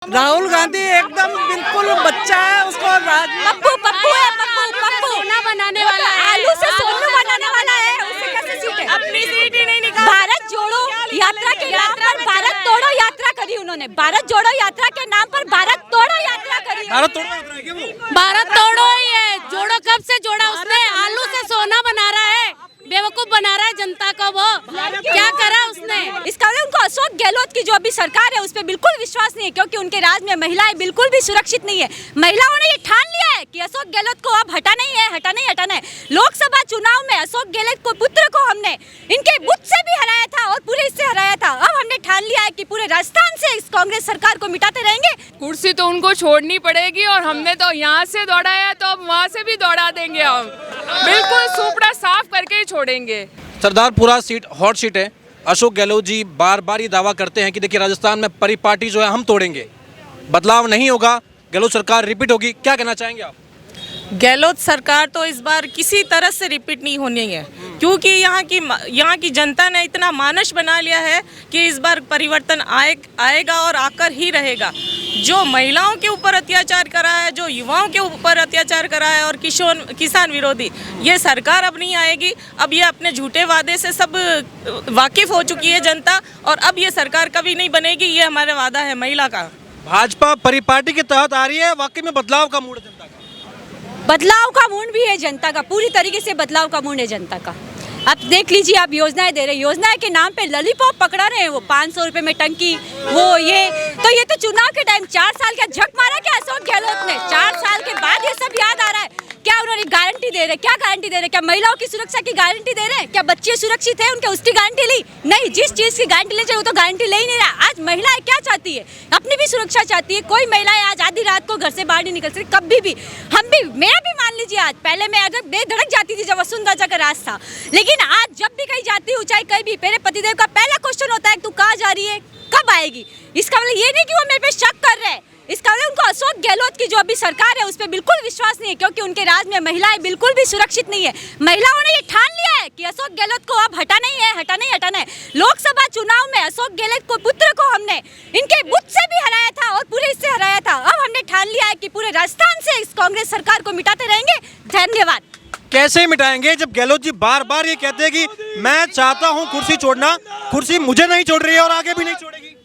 राहुल गांधी एकदम बिल्कुल बच्चा है, उसको पप्पू सोना बनाने वाला है, आलू से सोना बनाने वाला है, उसे कैसे सीट है? अपनी सीट ही नहीं निकाल। भारत जोड़ो यात्रा के नाम पर भारत तोड़ो यात्रा करी उन्होंने। भारत जोड़ो यात्रा के नाम पर भारत तोड़ो यात्रा करी। भारत तोड़ो यात्रा है क्या वो? भारत तोड़ो ही है। जोड़ो कब से जोड़ा उसने? आलू से सोना बना रहा है, बेवकूफ बना रहा है जनता को। वो क्या करा उसने? इसका मतलब उनको अशोक गहलोत की जो अभी सरकार है उस पर बिल्कुल विश्वास नहीं है, क्योंकि उनके राज में महिलाएं बिल्कुल भी सुरक्षित नहीं है। महिलाओं ने ये ठान लिया है कि अशोक गहलोत को अब हटाना है। लोकसभा चुनाव में अशोक गहलोत को पुत्र को हमने इनके बुथ से भी हराया था और पूरे इससे हराया था। अब हमने ठान लिया है कि पूरे राजस्थान से इस कांग्रेस सरकार को मिटाते रहेंगे। कुर्सी तो उनको छोड़नी पड़ेगी, और हमने तो यहाँ से दौड़ाया तो अब वहाँ से भी दौड़ा देंगे हम। बिल्कुल सुपड़ा साफ करके ही छोड़ेंगे। सरदारपुरा सीट हॉट सीट है। अशोक गहलोत जी बार बार ये दावा करते हैं कि देखिए राजस्थान में परिपाटी जो है हम तोड़ेंगे, बदलाव नहीं होगा, गहलोत सरकार रिपीट होगी। क्या कहना चाहेंगे आप? गहलोत सरकार तो इस बार किसी तरह से रिपीट नहीं होनी है, क्योंकि यहाँ की जनता ने इतना मानस बना लिया है कि इस बार परिवर्तन आएगा और आकर ही रहेगा। जो महिलाओं के ऊपर अत्याचार करा है, जो युवाओं के ऊपर अत्याचार करा है और किसान विरोधी, ये सरकार अब नहीं आएगी। अब ये अपने झूठे वादे से सब वाकिफ हो चुकी है जनता, और अब ये सरकार कभी नहीं बनेगी। ये हमारा वादा है महिला का। भाजपा परिपाटी के तहत आ रही है, वाकई में बदलाव का मूड है जनता का। बदलाव का मूड भी है जनता का, पूरी तरीके से बदलाव का मूड है जनता का। अब देख लीजिए, आप योजनाएं दे रहे हैं, योजनाएं के नाम पे लॉलीपॉप पकड़ा रहे हैं। वो 500 रुपए में टंकी, ये तो चुनाव के टाइम 4 साल का झक मारा क्या अशोक गहलोत ने? 4 साल के बाद ये सब याद आ रहा है। क्या उन्होंने गारंटी दे रहे? क्या गारंटी दे रहे? क्या महिलाओं की सुरक्षा की गारंटी दे रहे हैं? क्या बच्चे सुरक्षित है उनके, उसकी गारंटी ली? नहीं, जिस चीज की गारंटी ले चाहिए वो तो गारंटी ले ही नहीं रहा। आज महिलाएं क्या चाहती है? अपनी भी सुरक्षा चाहती है। कोई महिलाएं आज आधी रात को घर से बाहर नहीं निकल सकती, कभी भी। मैं भी मान लीजिए, आज पहले मैं अगर बेधड़क जाती थी जब वसुंधरा का राज था, लेकिन आज जब भी कहीं जाती हूँ, चाहे कहीं भी, मेरे पतिदेव का पहला क्वेश्चन होता है तू कहाँ जा रही है, कब आएगी? इसका मतलब ये नहीं कि वो मेरे पे शक कर रहे हैं, इसका मतलब उनको अशोक गहलोत की जो अभी सरकार है उस पर बिल्कुल विश्वास नहीं है, क्योंकि उनके राज में महिलाएं बिल्कुल भी सुरक्षित नहीं है। महिलाओं ने ये ठान लिया है कि अशोक गहलोत को अब हटाना है। लोकसभा चुनाव में अशोक गहलोत को पुत्र को हमने इनके बुथ से भी हराया था और पूरे इससे हराया था। अब हमने ठान लिया है कि पूरे राजस्थान से इस कांग्रेस सरकार को मिटाते रहेंगे। धन्यवाद। कैसे मिटाएंगे जब गहलोत जी बार बार ये कहते हैं कि मैं चाहता हूँ कुर्सी छोड़ना, कुर्सी मुझे नहीं छोड़ रही है और आगे भी नहीं छोड़ेगी?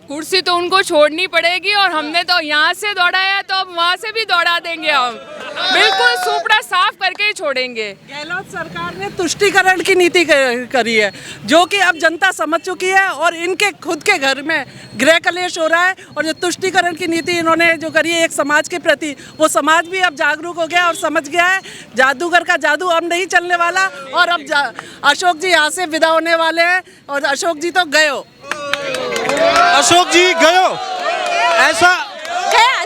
कुर्सी तो उनको छोड़नी पड़ेगी, और हमने तो यहाँ से दौड़ाया तो अब वहाँ से भी दौड़ा देंगे हम। बिल्कुल सुपड़ा साफ करके ही छोड़ेंगे। गहलोत सरकार ने तुष्टीकरण की नीति करी है, जो कि अब जनता समझ चुकी है, और इनके खुद के घर में गृह कलेश हो रहा है। और जो तुष्टीकरण की नीति इन्होंने जो करी है एक समाज के प्रति, वो समाज भी अब जागरूक हो गया और समझ गया है जादूगर का जादू अब नहीं चलने वाला। और अब अशोक जी यहाँ से विदा होने वाले हैं, और अशोक जी तो गए हो। अशोक जी गयो, ऐसा गया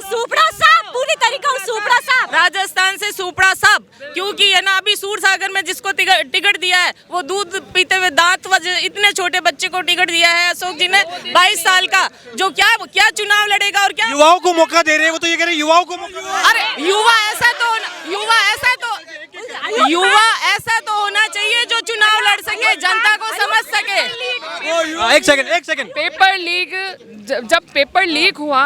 सुपड़ा साफ, पूरी तरीके से सुपड़ा साफ। राजस्थान से सुपड़ा साफ, क्योंकि ये ना अभी सूर सागर में जिसको टिकट दिया है वो दूध पीते हुए दांत इतने छोटे बच्चे को टिकट दिया है अशोक जी ने, 22 साल का, जो क्या चुनाव लड़ेगा और क्या युवाओं को मौका दे रहे हैं। वो तो ये कह रहे हैं युवाओं को मौका। अरे युवा ऐसा तो होना चाहिए जो चुनाव लड़ सके, जनता को समझ सके। एक सेकंड। पेपर लीक, जब पेपर लीक हुआ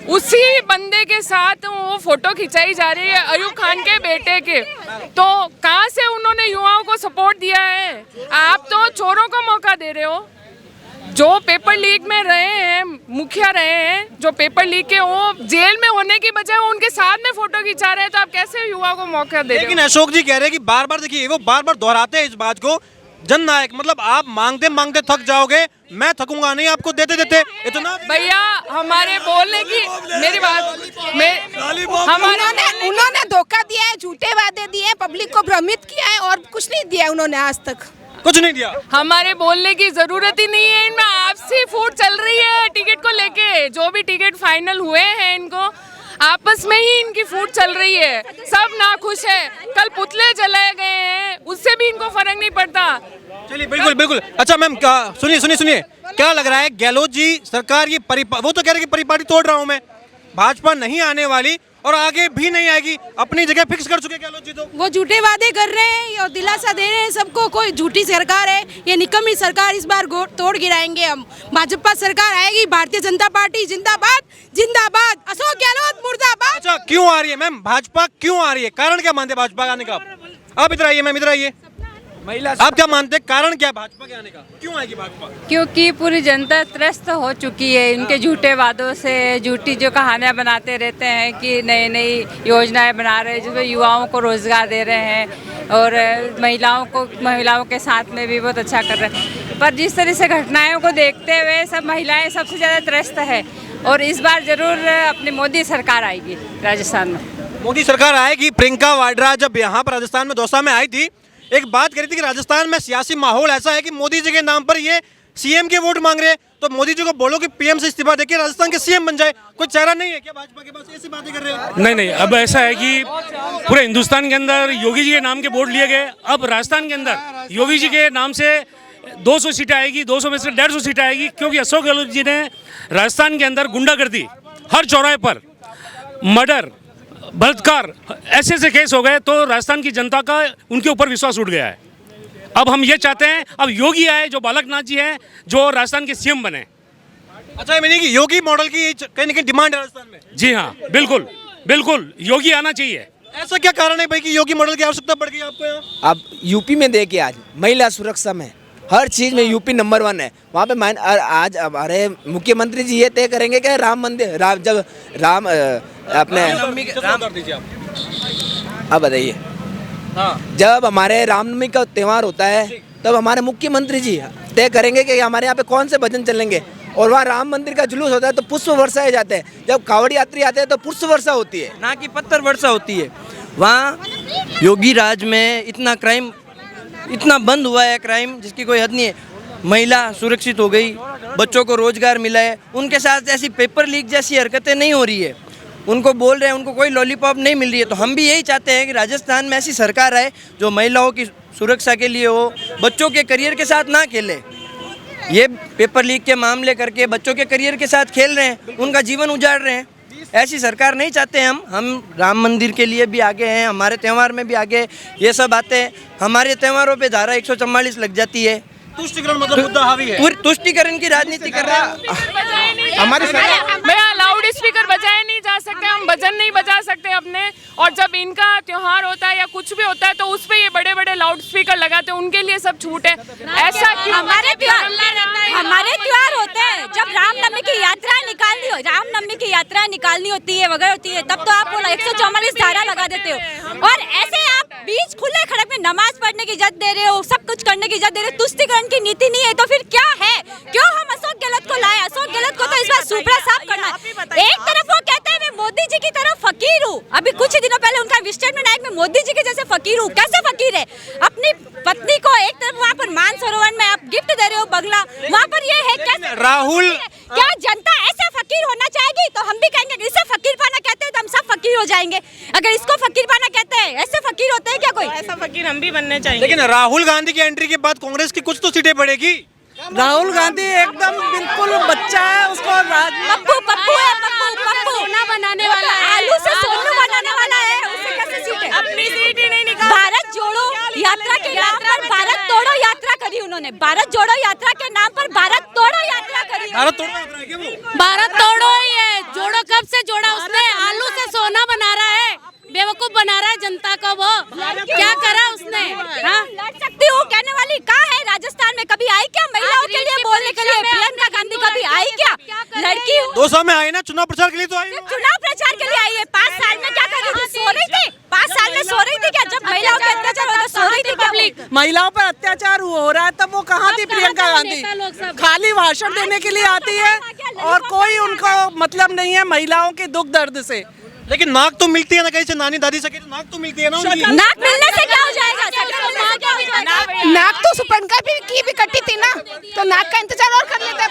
उसी बंदे के साथ वो फोटो खिंचाई जा रही है, अयूब खान के बेटे के, तो कहाँ से उन्होंने युवाओं को सपोर्ट दिया है? आप तो चोरों को मौका दे रहे हो। जो पेपर लीक में रहे हैं, मुखिया रहे हैं, जो पेपर लीक के, वो जेल में होने की बजाय वो उनके साथ में फोटो खिंचा रहे हैं, तो आप कैसे युवा को मौका दे रहे हो? लेकिन अशोक जी कह रहे हैं कि बार बार, देखिए वो बार बार दोहराते हैं इस बात को, जननायक, मतलब आप मांगते मांगते थक जाओगे, मैं थकूंगा नहीं आपको देते देते इतना। भैया हमारे बोलने की मेरी बात उन्होंने धोखा दिया है, झूठे वादे दिए हैं, पब्लिक को भ्रमित किया है, और कुछ नहीं दिया उन्होंने आज तक। कुछ नहीं दिया। हमारे बोलने की जरूरत ही नहीं है। इनमें आपसी फूट चल रही है टिकट को लेके। जो भी टिकट फाइनल हुए हैं, इनको आपस में ही इनकी फूट चल रही है। सब नाखुश है। कल पुतले जलाए गए हैं, उससे भी इनको फर्क नहीं पड़ता। चलिए बिल्कुल। अच्छा मैम, सुनिए, क्या लग रहा है गहलोत जी सरकार ये वो तो कह रहे कि परिपाटी तोड़ रहा हूँ मैं, भाजपा नहीं आने वाली, और आगे भी नहीं आएगी, अपनी जगह फिक्स कर चुके गहलोत जी तो। वो झूठे वादे कर रहे हैं और दिलासा दे रहे हैं सबको, कोई झूठी सरकार है, ये निकम्मी सरकार, इस बार तोड़ गिराएंगे हम। भाजपा सरकार आएगी, भारतीय जनता पार्टी जिंदाबाद जिंदाबाद, अशोक गहलोत मुर्दाबाद। अच्छा, क्यों आ रही है मैम भाजपा, क्यों आ रही है, कारण क्या मानते हैं भाजपा आने का? आप इधर आइए मैम, इधर आइए। आप क्या मानते हैं, कारण क्या है भाजपा के आने का, क्यों आएगी भाजपा? क्योंकि पूरी जनता त्रस्त हो चुकी है इनके झूठे वादों से, झूठी जो कहानियां बनाते रहते हैं कि नई नई योजनाएं बना रहे हैं जिसमें युवाओं को रोजगार दे रहे हैं और महिलाओं के साथ में भी बहुत अच्छा कर रहे हैं। पर जिस तरह से घटनाओं को देखते हुए सब महिलाएं सबसे ज़्यादा त्रस्त है और इस बार जरूर अपनी मोदी सरकार आएगी राजस्थान में। मोदी सरकार आएगी। प्रियंका वाड्रा जब यहाँ पर राजस्थान में दौसा में आई थी, एक बात करी थी कि राजस्थान में सियासी माहौल ऐसा है कि मोदी जी के नाम पर ये सीएम के वोट मांग रहे हैं, तो मोदी जी को बोलो कि पीएम से इस्तीफा देके राजस्थान के सीएम बन जाए। कोई चेहरा नहीं है क्या भाजपा के पास, ऐसी बातें कर रहे हो? नहीं, अब ऐसा है कि पूरे हिंदुस्तान के अंदर योगी जी के नाम के वोट लिए गए, अब राजस्थान के अंदर योगी जी के नाम से 200 सीटें आएगी, 200 में से 150 सीटें आएगी, क्योंकि अशोक गहलोत जी ने राजस्थान के अंदर गुंडागर्दी, हर चौराहे पर मर्डर, बलात्कार, ऐसे ऐसे केस हो गए, तो राजस्थान की जनता का उनके ऊपर विश्वास उठ गया है। अब हम ये चाहते हैं अब योगी आए, जो बालकनाथ जी हैं, जो राजस्थान के सीएम बने। अच्छा, मैंने कि योगी मॉडल की कहीं ना कहीं डिमांड है राजस्थान में। जी हाँ, बिल्कुल बिल्कुल योगी आना चाहिए। ऐसा क्या कारण है भाई कि योगी मॉडल की आवश्यकता पड़ गई आपको यहाँ? अब यूपी में देखिए, आज महिला सुरक्षा में हर चीज़ में यूपी नंबर 1 है। वहाँ पे आज हमारे मुख्यमंत्री जी ये तय करेंगे कि राम मंदिर अब बताइए, जब हमारे रामनवमी का त्यौहार होता है तब हमारे मुख्यमंत्री जी तय करेंगे कि हमारे यहाँ पे कौन से भजन चलेंगे, और वहाँ राम मंदिर का जुलूस होता है तो पुष्प वर्षाए जाते हैं। जब कांवड़ यात्री आते हैं तो पुष्प वर्षा होती है, ना कि पत्थर वर्षा होती है। वहाँ योगी राज में इतना क्राइम, इतना बंद हुआ है क्राइम जिसकी कोई हद नहीं है। महिला सुरक्षित हो गई, बच्चों को रोजगार मिला है, उनके साथ ऐसी पेपर लीक जैसी हरकतें नहीं हो रही है। उनको बोल रहे हैं, उनको कोई लॉलीपॉप नहीं मिल रही है। तो हम भी यही चाहते हैं कि राजस्थान में ऐसी सरकार आए जो महिलाओं की सुरक्षा के लिए हो, बच्चों के करियर के साथ ना खेले। ये पेपर लीक के मामले करके बच्चों के करियर के साथ खेल रहे हैं, उनका जीवन उजाड़ रहे हैं। ऐसी सरकार नहीं चाहते हम राम मंदिर के लिए भी आगे हैं, हमारे त्यौहार में भी आगे। ये सब बातें हमारे त्यौहारों पे धारा 144 लग जाती है। तुष्टिकरण मतलब मुद्दा हावी है, तुष्टिकरण की राजनीति कर रहे हैं हमारी सरकार। भैया लाउड स्पीकर बजाए नहीं जा सकते, हम भजन नहीं बजा सकते अपने, और जब इनका त्योहार होता है या कुछ भी होता है तो उस पे ये बड़े बड़े लाउड स्पीकर लगाते हैं, उनके लिए सब छूट है। ऐसा क्यों? हमारे त्योहार होते हैं, जब रामनवमी की यात्रा निकालनी होती है वगैरह होती है, तब तो आप 144 धारा लगा देते हो, और ऐसे आप बीच खुले खड़क में नमाज पढ़ने की इजाजत दे रहे हो, सब कुछ करने की इजाजत दे रहे हो। तुष्टिकरण की नीति नहीं है तो फिर क्या है? क्यों हम अशोक गहलोत को लाए? अशोक गहलोत को तो इस बार सुपड़ा साफ करना है। एक तरफ वो कहते हैं मैं मोदी जी की तरफ फकीर हूँ, अभी कुछ ही दिनों पहले उनका स्टेटमेंट आया मैं मोदी जी के जैसे फकीर हूँ। कैसे फकीर है? अपनी पत्नी को एक तरफ वहाँ पर मानसरोवर में आप गिफ्ट दे रहे हो, बंगला वहाँ पर ये है। कैसे राहुल, क्या जनता ऐसे फकीर होना चाहेगी? तो हम भी कहेंगे कि इसे फकीर पाना कहते हैं तो हम सब फकीर हो जाएंगे। अगर इसको फकीर पाना कहते हैं, ऐसे फकीर होते हैं क्या कोई? ऐसा फकीर हम भी बनने चाहेंगे। लेकिन राहुल गांधी की एंट्री के बाद कांग्रेस की कुछ तो सीटें बढ़ेगी। राहुल गांधी एकदम बिल्कुल बच्चा है, उसको पप्पू सोना बनाने वाला है, आलू से सोनू बनाने वाला है, उसे कैसे सीट है? अपनी सीट ही नहीं निकाल। भारत जोड़ो यात्रा के नाम पर भारत तोड़ो यात्रा करी उन्होंने। भारत जोड़ो यात्रा के नाम पर भारत तोड़ो यात्रा करी। भारत तोड़ो यात्रा है क्या वो? भारत तोड़ो ही है, जोड़ो कब से जोड़ा उसने? आलू से सोना बना रहा है, बेवकूफ बना रहा है जनता को। वो क्या करा उसने? लड़ सकती हूँ कहने वाली कहाँ है? राजस्थान में कभी आई क्या महिलाओं के लिए बोलने के लिए? प्रियंका गांधी कभी आई क्या? लड़की हूँ, 2 साल में आई ना, चुनाव प्रचार के लिए तो आई। चुनाव प्रचार के लिए आई है। 5 साल में क्या कर रही थी? सो रही थी। 5 साल में सो रही थी क्या? जब महिलाओं पे अत्याचार होता सो रही थी पब्लिक? महिलाओं पर अत्याचार हो रहा है तब वो कहाँ थी प्रियंका गांधी? खाली भाषण देने के लिए आती है और कोई उनको मतलब नहीं है महिलाओं के दुख दर्द से। लेकिन नाक तो मिलती है ना कहीं से, नानी दादी से तो नाक तो मिलती है ना उनकी। नाक मिलने से क्या हो जाएगा? नाक तो सुपन का भी कटी थी ना, तो नाक का इंतजार और कर लेते हैं।